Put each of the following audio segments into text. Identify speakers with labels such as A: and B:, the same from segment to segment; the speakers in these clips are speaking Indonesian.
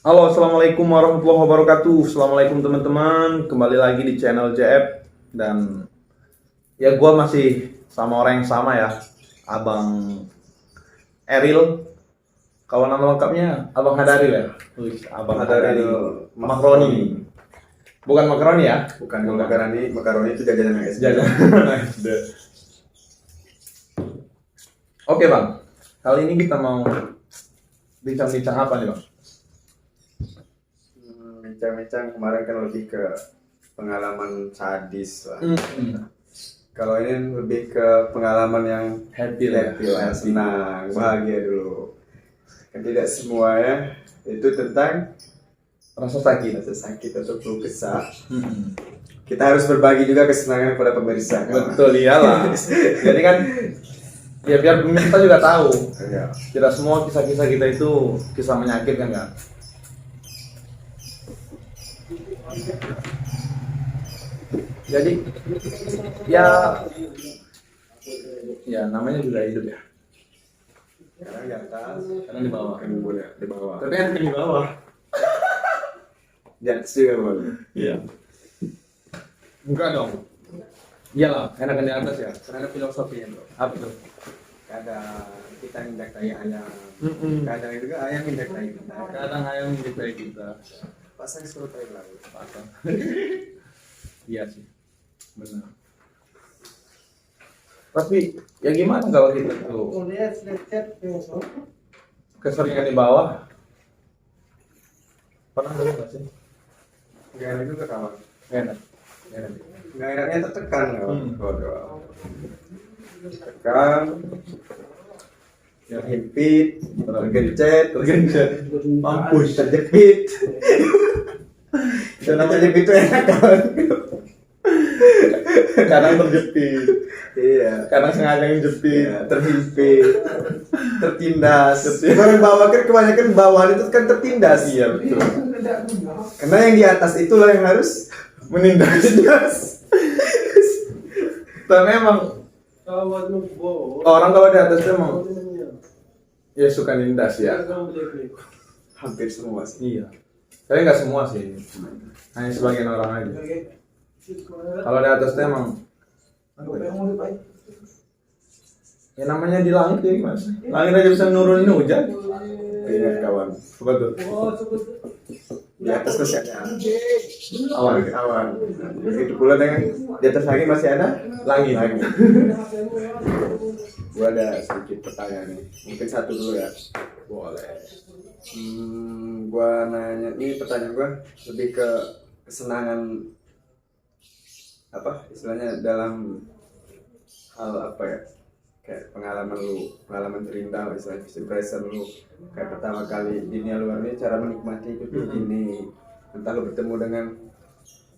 A: Halo, assalamualaikum warahmatullahi wabarakatuh. Assalamualaikum teman-teman. Kembali lagi di channel JF dan ya gue masih sama orang yang sama ya, Abang Eril. Kalau nama lengkapnya Abang Hadaril ya. Abang Hadaril Makroni. Bukan makaroni ya?
B: Bukan makaroni itu jajanan SD.
A: Oke bang, kali ini kita mau bincang-bincang apa nih bang?
B: Bincang-bincang kemarin kan lebih ke pengalaman sadis lah. Kalau ini lebih ke pengalaman yang
A: Happy
B: lah, senang, bahagia dulu. Kan tidak semua ya itu tentang
A: rasa sakit
B: atau keluh kesah. Kita harus berbagi juga kesenangan kepada pemirsa.
A: Betul, iyalah. Jadi kan ya biar pemirsa juga tahu.
B: Ya.
A: Tidak semua kisah-kisah kita itu kisah menyakitkan kan. Jadi ya namanya juga hidup ya.
B: Kadang di atas,
A: Kadang di bawah.
B: di bawah.
A: Tapi enak di bawah.
B: Di atas juga boleh.
A: Iya. Enggak dong. Iyalah, enakan di atas ya.
B: Karena filosofinya bro.
A: Apa tuh?
B: Kadang kita minta kayak ayam. Kadang juga ayam minta kayak kita.
A: Kadang ayam mencintai kita.
B: Pasang suruh kayak lalu.
A: Pasang. Iya sih. Benar. Tapi ya gimana kalau kita tuh keseringan di bawah? Pernah dulu nggak sih?
B: Gak enak juga kawan.
A: Nggak enak. Nggak enak.
B: Gak enaknya tertekan kawan. Waduh. Tertekan. Terhimpit. Tergencet.
A: Mampus.
B: Terjepit. Itu namanya terjepit itu enak kawan.
A: Kadang terjepit.
B: Iya.
A: Kadang sengaja ngejepit.
B: Iya, terhimpit. Tertindas. Orang bawah kan kebanyakan bawahan itu kan tertindas.
A: Iya betul.
B: Karena yang di atas itulah yang harus
A: Menindas. Tapi emang orang kalau di atas tuh emang ya suka nindas ya.
B: hampir semua sih.
A: Iya. Tapi nggak semua sih. Hanya sebagian orang aja. Kalau di atas tuh emang ya namanya di langit ya gimana sih? Langit aja bisa nurunin hujan.
B: Ingat kawan.
A: Apa tuh?
B: Di atas masih ada
A: Awan.
B: awan. Begitu pula dengan di atas lagi masih ada
A: Langit.
B: Gua ada sedikit pertanyaan nih. Mungkin satu dulu ya.
A: Boleh.
B: Gua nanya, ini pertanyaan gua lebih ke kesenangan apa istilahnya dalam hal apa ya, kayak pengalaman terindah lah, istilahnya first impression lu kayak pertama kali di dunia luar ini, cara menikmati itu tuh gini, entah lu bertemu dengan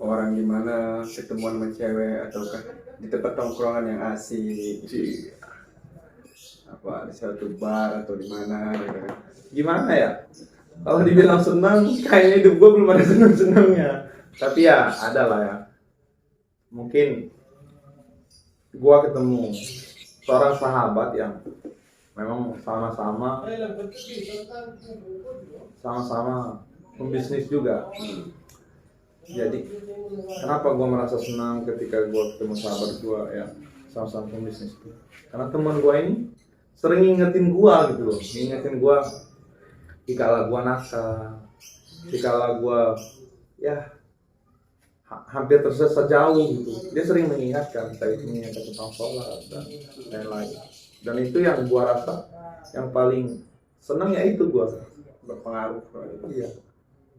B: orang gimana, ketemuan sama cewek ataukah di tempat tongkrongan yang asik, apa di suatu bar atau di mana gitu kan.
A: Gimana ya? Kalau dibilang senang, kayaknya hidup gue belum ada senang-senangnya. Tapi ya ada lah ya. Mungkin gue ketemu seorang sahabat yang memang sama-sama pembisnis juga. Jadi kenapa gue merasa senang ketika gue ketemu sahabat gue yang sama-sama pembisnis itu? Karena teman gue ini sering ngingetin gue gitu loh, ngingetin gue dikala gue nakal, dikala gue ya hampir tersesat jauh gitu. Dia sering mengingatkan, saya mengingatkan tentang sholat dan lain-lain. Dan itu yang gue rasa yang paling senang ya itu gue
B: Berpengaruh
A: iya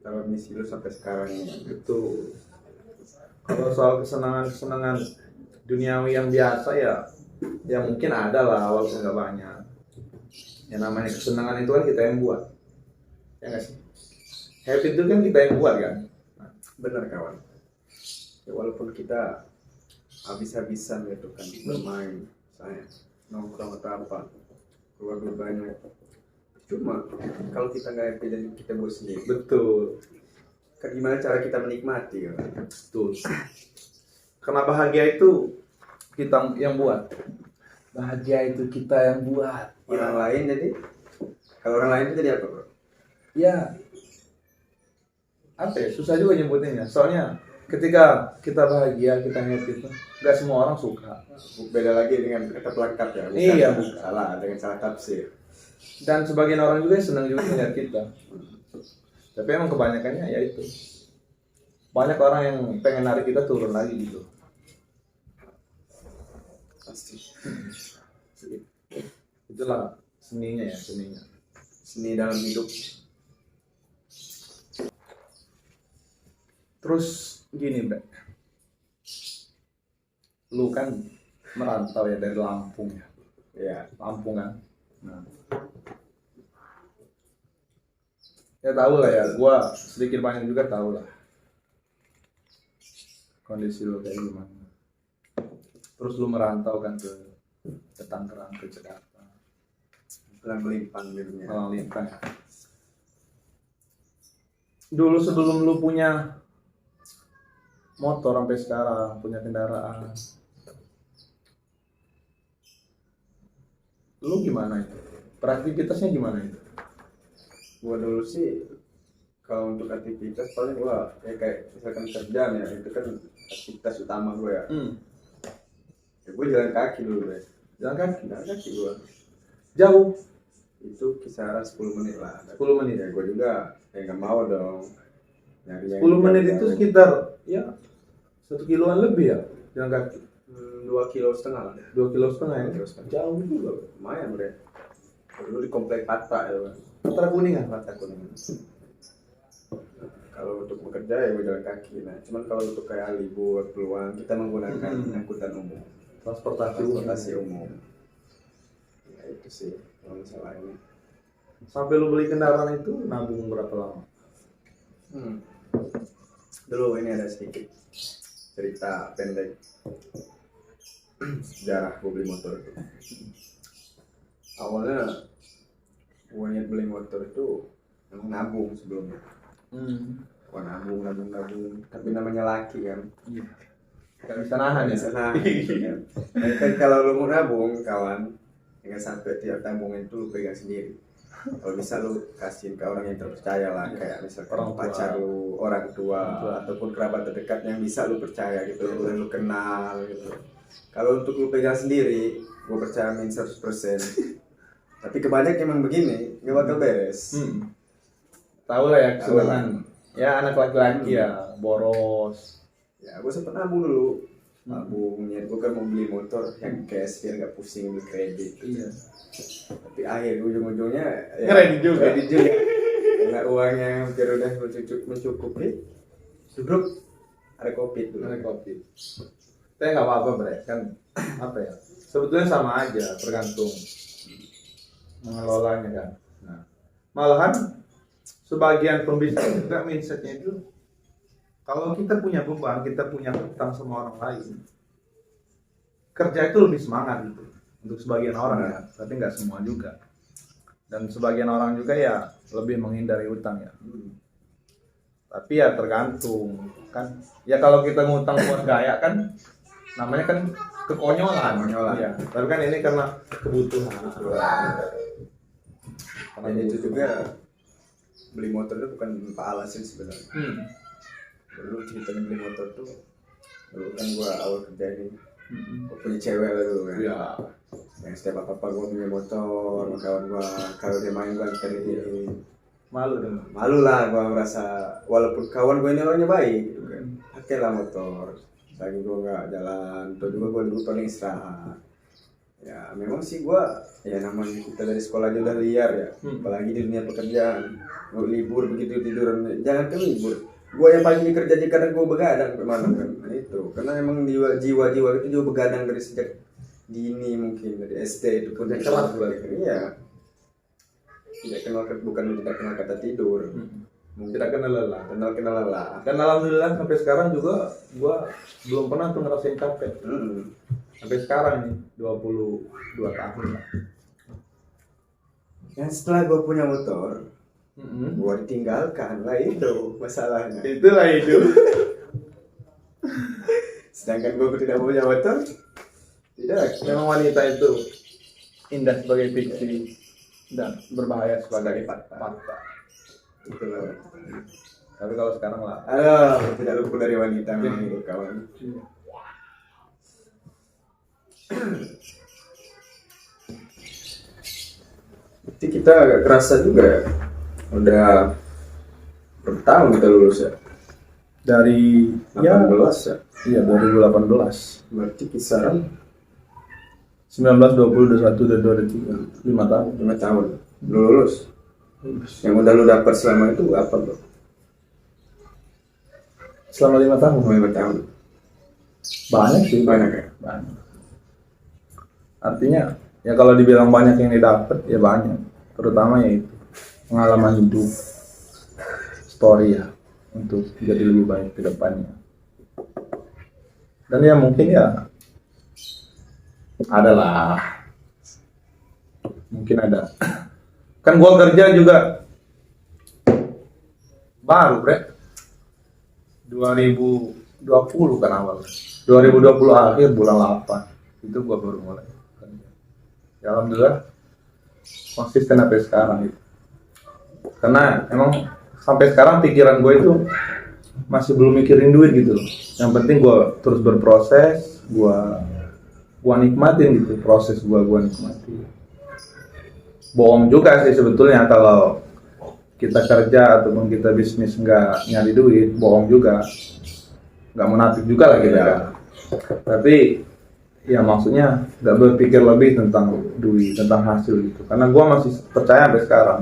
B: dalam misi lu sampai sekarang ini.
A: gitu. Kalau soal kesenangan duniawi yang biasa ya mungkin ada lah walaupun nggak banyak. Yang namanya kesenangan itu kan kita yang buat, ya nggak sih? Happy itu kan kita yang buat kan.
B: Benar kawan. Ya, walaupun kita habis-habisan gitu kan bermain, misalnya nongkrong atau apa, keluar duit banyak. Cuma kalau kita nggak happy dan kita buat sendiri,
A: Betul,
B: gimana cara kita menikmati? Kan?
A: betul. Karena bahagia itu kita yang buat. Bahagia itu kita yang buat.
B: Orang lain jadi, kalau orang lain itu jadi apa bro?
A: Ya apa ya, susah juga nyebutinnya. Soalnya ketika kita bahagia, kita happy itu nggak semua orang suka.
B: Beda lagi dengan kata pelengkap ya.
A: Iya.
B: Salah dengan salah tafsir.
A: Dan sebagian orang juga senang juga melihat kita. Tapi emang kebanyakannya ya itu. Banyak orang yang pengen narik kita turun lagi gitu.
B: Pasti.
A: Itulah seninya ya, seninya.
B: Seni dalam hidup.
A: Terus gini, Bre. Lu kan merantau ya dari Lampung ya.
B: Ya.
A: Lampung kan. Nah. Ya tahu lah ya, gua sedikit banyak juga tahu lah kondisi lu kayak gimana. Terus lu merantau kan ke Tangerang, ke Jakarta,
B: Pulang melimpang dulunya.
A: Malang Lintang. Dulu sebelum lu punya motor sampai sekarang, punya kendaraan, lu gimana itu? Beraktivitasnya gimana itu?
B: Gua dulu sih kalau untuk aktivitas paling gua ya kayak misalkan kerjaan ya, itu kan aktivitas utama gua ya. Ya gua jalan kaki dulu ya.
A: Jalan
B: Jalan kaki gua.
A: jauh,
B: Itu kisaran 10 menit lah.
A: 10 menit.
B: Ya gua juga ya nggak mau dong.
A: 10 menit itu sekitar ya 1 kiloan lebih ya jalan kaki.
B: 2,5 kilo lah.
A: 2,5 kilo ya.
B: 2,5 kilo.
A: Jauh juga.
B: Lumayan bre. Dulu di komplek Patra ya kan.
A: Patra Kuningan.
B: Patra Kuningan. Kalau untuk bekerja ya gue jalan kaki. Nah, cuman kalau untuk kayak libur keluar kita menggunakan angkutan umum, transportasi umum. Ya itu sih kalau masalah ini.
A: Sampai lu beli kendaraan itu nabung berapa lama?
B: Dulu ini ada sedikit cerita pendek sejarah gue beli motor itu. Awalnya gue niat beli motor itu emang nabung sebelumnya. Wah nabung, tapi namanya laki kan.
A: Gak bisa nahan ya?
B: Bisa nahan. Kan kalau lu mau nabung kawan, jangan sampai tiap tabungan itu lu pegang sendiri. Kalau bisa lu kasihin ke orang yang terpercaya lah, kayak misalkan
A: Orang tua.
B: pacar lu, orang tua, ataupun kerabat terdekat yang bisa lu percaya gitu, yang lu kenal gitu. Kalau untuk lu pegang sendiri, gue percaya min 100%. Tapi kebanyakan emang begini, nggak bakal beres.
A: Tahu lah ya kesenangan. Ya anak laki-laki ya, boros.
B: Ya gue sempet nabung dulu. Nabung, niat gue kan mau beli motor yang cash biar nggak pusing beli kredit.
A: Iya.
B: Tapi akhir ujung-ujungnya ya,
A: Kredit juga.
B: Karena uangnya hampir udah mencukupi. Subruk ada covid dulu.
A: Ada kopi. Tapi nggak apa-apa bre, kan apa ya? Sebetulnya sama aja, tergantung mengelolanya kan. Nah, malahan sebagian pembisnis juga mindsetnya itu kalau kita punya beban, kita punya hutang sama orang lain, kerja itu lebih semangat gitu untuk sebagian orang ya, tapi nggak semua juga. Dan sebagian orang juga ya lebih menghindari hutang ya. Tapi ya tergantung kan. Ya kalau kita ngutang buat gaya kan namanya kan kekonyolan. Ya. Tapi kan ini karena kebutuhan.
B: Dan itu juga beli motor itu bukan tanpa alasan sebenarnya. Dulu ceritanya beli motor tuh, dulu kan gua awal kerja ini, gua punya cewek lah dulu kan.
A: Ya.
B: Yang setiap apa-apa gua punya motor, kawan gua kalau dia main gua anterin.
A: Malu dong.
B: Malu lah gua merasa, walaupun kawan gua ini orangnya baik gitu kan. Pakailah motor, lagi gua nggak jalan, atau juga gua dulu paling istirahat. Ya memang sih gua, ya namanya kita dari sekolah aja udah liar ya, apalagi di dunia pekerjaan. Mau libur begitu tiduran, jangan kan libur. Gua yang paling kerja aja karena gua begadang kemana kan, nah, itu. Karena emang jiwa-jiwa itu juga begadang dari sejak dini mungkin dari SD itu pun
A: kelas
B: iya. Tidak kenal bukan tidak kenal kata tidur.
A: Tidak kenal lelah.
B: Kenal lelah.
A: Dan alhamdulillah sampai sekarang juga gua belum pernah tuh ngerasain capek. Sampai sekarang nih 22 tahun lah.
B: Dan setelah gue punya motor, gue ditinggalkan lah itu masalahnya.
A: Itulah itu.
B: Sedangkan gue tidak punya motor, tidak.
A: Memang wanita itu indah sebagai fiksi dan berbahaya sebagai fakta.
B: Itulah.
A: Tapi kalau sekarang lah.
B: Aduh, tidak luput dari wanita memang hidup kawan. Berarti kita agak kerasa juga ya. Udah berapa tahun kita lulus ya?
A: Dari
B: 18 ya?
A: Iya 2018.
B: Berarti kisaran
A: 19, 20, 21, dan 23 5 tahun.
B: 5 tahun. Lu lulus. Yang udah lu dapat selama itu apa bro?
A: Selama 5 tahun.
B: 5 tahun.
A: Banyak sih.
B: Banyak ya?
A: Banyak. Artinya ya kalau dibilang banyak yang didapat ya banyak. Terutama ya itu pengalaman hidup, story ya untuk jadi lebih baik ke depannya. Dan ya mungkin ya adalah mungkin ada. Kan gua kerja juga baru, Bre. 2020 kan awal. 2020 akhir bulan 8. Itu gua baru mulai kerja. Ya alhamdulillah konsisten sampai sekarang gitu. Karena emang sampai sekarang pikiran gue itu masih belum mikirin duit gitu loh. Yang penting gue terus berproses, gue nikmatin gitu proses gue nikmatin. Bohong juga sih sebetulnya kalau kita kerja ataupun kita bisnis nggak nyari duit, bohong juga, nggak munafik juga lah kita.
B: Ya.
A: Tapi ya maksudnya nggak berpikir lebih tentang duit, tentang hasil gitu. Karena gue masih percaya sampai sekarang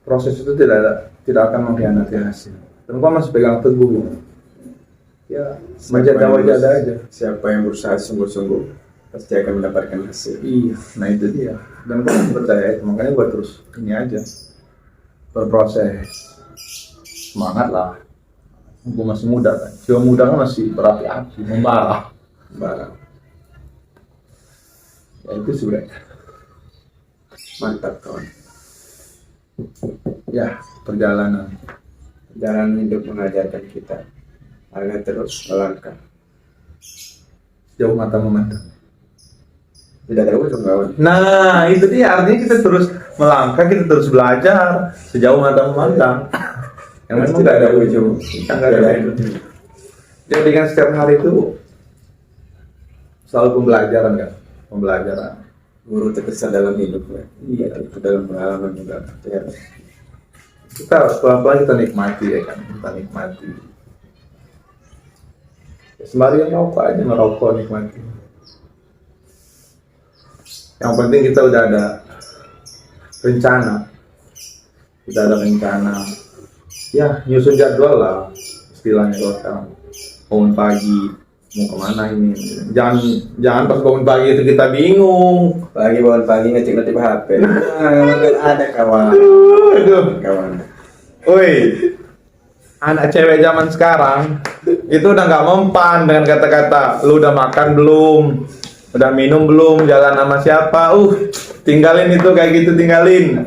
A: proses itu tidak akan mengkhianati hasil. Dan gue masih pegang teguh gitu. Ya, menjaga aja.
B: Siapa yang berusaha sungguh-sungguh pasti akan mendapatkan hasil.
A: Iya, nah itu dia. Dan gue masih percaya itu, makanya gue terus ini aja berproses. Semangat lah. Gue masih muda kan. Jiwa muda kan masih berapi-api, membara. Ya itu sih Bre.
B: Mantap kawan.
A: Ya, perjalanan
B: Hidup mengajarkan kita agar terus melangkah.
A: jauh mata memandang.
B: Tidak ada ujung kawan.
A: Nah, itu dia artinya kita terus melangkah, kita terus belajar sejauh mata memandang. Yang memang nggak ada ujung. Nggak ada ujung. Jadi kan setiap hari itu selalu pembelajaran kan, pembelajaran.
B: Guru terbesar dalam hidup ya.
A: Iya.
B: Itu dalam pengalaman juga. Ya.
A: Kita pelan-pelan kita nikmati ya kan, kita nikmati. Ya, sembari yang rokok aja ngerokok nikmati. Yang penting kita udah ada rencana, ya nyusun jadwal lah istilahnya kalau sekarang. Bangun pagi mau kemana ini, jangan pas bangun pagi itu kita bingung.
B: Bangun pagi ngetik HP. Ada kawan. Kawan.
A: Woi, anak cewek zaman sekarang itu udah nggak mempan dengan kata-kata lu udah makan belum, udah minum belum, jalan sama siapa, tinggalin itu kayak gitu, tinggalin,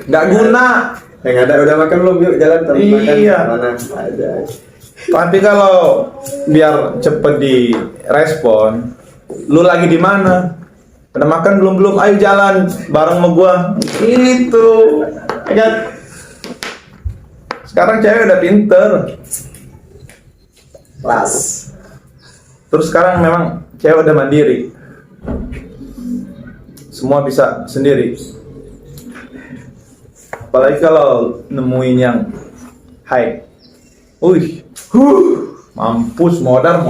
A: nggak guna.
B: Yang ada udah makan belum, yuk jalan makan.
A: Iya.
B: Mana ada.
A: Tapi kalau biar cepet direspon, lu lagi di mana? Udah makan belum? Ayo jalan bareng sama gua. Itu. Kan? Sekarang cewek udah pinter.
B: Kelas.
A: Terus sekarang memang cewek udah mandiri. Semua bisa sendiri. Apalagi kalau nemuin yang high. Mampus modar.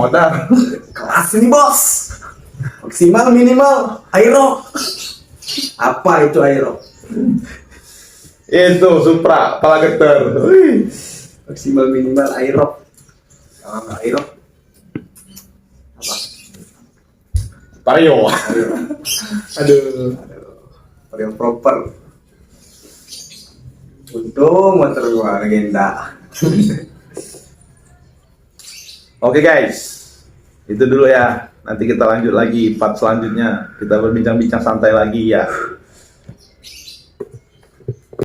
B: Kelas ini bos. Maksimal minimal aero. Apa itu aero?
A: Itu Supra, kepala geter.
B: Maksimal minimal aero. Kalau nggak aero apa?
A: Vario. Aduh.
B: Vario proper. Untung motor gua legenda.
A: Oke guys, itu dulu ya. Nanti kita lanjut lagi part selanjutnya. Kita berbincang-bincang santai lagi ya.